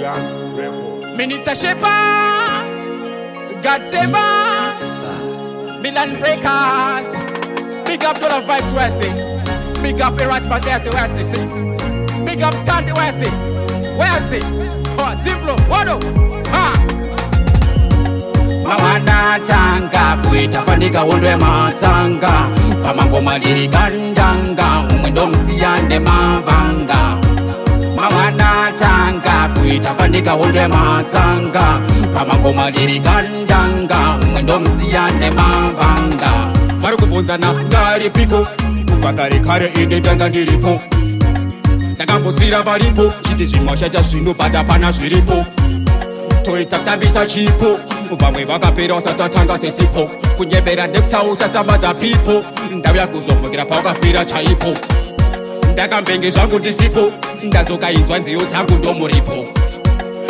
Julian Record. Minister Shepherd, God Saver, Milan Breakers. Big up to the vibes where I say. Big up Erasmus where I say. Big up Tandy where I say. Where I say. Oh, Ziplo, Wado. Mawana tanga kuita fanika wondwe matanga pamangoma lili kandanga umwendo msiyande mavanga. Mawana tanga kuita fanika wondwe matanga pamangoma lili kandanga umwendo msiyande mavanga. Maru kuvunzana ngari piko kuvakare kare inde tanga ndiripo ndakambosira varipo chiti zvimwashata zvino patapana zviripo toita kutambisa chipo vamwe vakapera usatatanga sesipo kunyembera ndekutsausa samother people ndau yakuzombokera paukafira chaipo ndakambenge zvangu ndisipo ndadzoka inzwa nziyo dzangu ndomuripo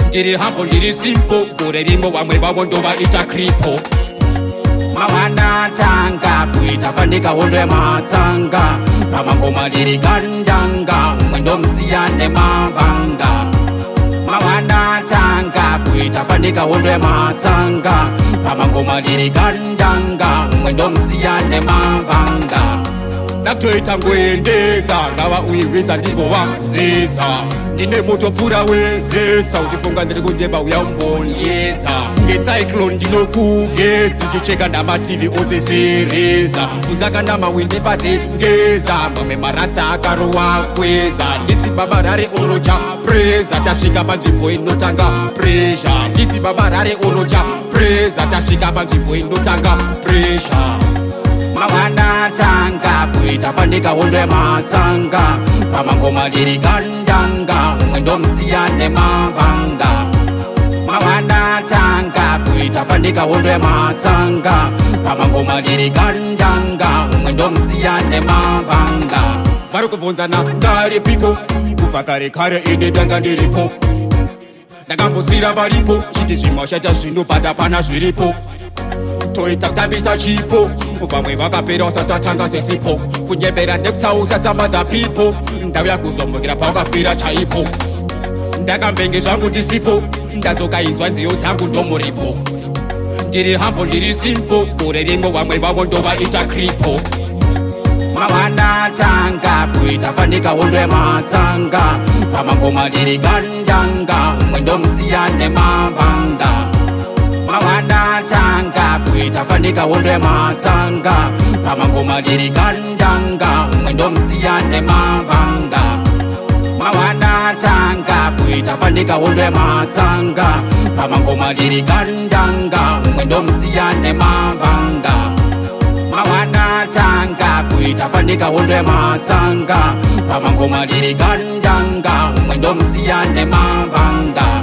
ndiri hambo ndiri simpo gore rimwe vamwe vavo ndovaita kripo. Mawana tanga kuita fanika wondwe matsanga pamangoma liri kandanga umwendo msiyane mavanga. Mawana tanga kuita fanika wondwe matsanga pamangoma liri kandanga umwendo msiyane mavanga. Nakutoita ngoendeza ngava uyiwisa ndivovazisa ndine moto pfura wezesa uchifunga ndiri kunyemba uyaumbonyedza ngecyclone ndinokugeza ndichicheka namativi osesereza funza namawindi pasengeza mamwe marasta akarowa kweza ndisi babarare orocha preza tasvika panzvimbo inotanga presha ndisi babarare orocha preza tasvika panzvimbo inotanga presha. Mawana tanga kuita fanika wondwe matsanga pamangoma liri kandanga umwendo msiyane mavanga. Mawana tanga kuita fanika wondwe matsanga pamangoma liri kandanga umwendo msiyane mavanga. Vari kuvunzana ngari piko kuvakare kare inde tanga ndiripo ndakambosira varipo chiti zvimwashata zvino patapana zviripo toita kutambisa chipo vamwe vakapera usatatanga sesipo kunyembera ndekutsausa samother people ndau yakuzombokera paukafira chaipo ndakambenge zvangu ndisipo ndadzoka inzwa nziyo dzangu ndomuripo ndiri hambo ndiri simpo gore rimwe vamwe vavo ndovaita kripo. Mawana tanga kuita fanika wondwe matsanga pamangoma liri kandanga umwendo msiyane mavanga. Mawana tanga kuita fanika wondwe matsanga pamangoma liri kandanga umwendo msiyane mavanga. Mawana tanga kuita fanika wondwe matsanga pamangoma liri kandanga umwendo msiyane mavanga. Mawana tanga kuita fanika wondwe matsanga pamangoma liri kandanga umwendo msiyane mavanga.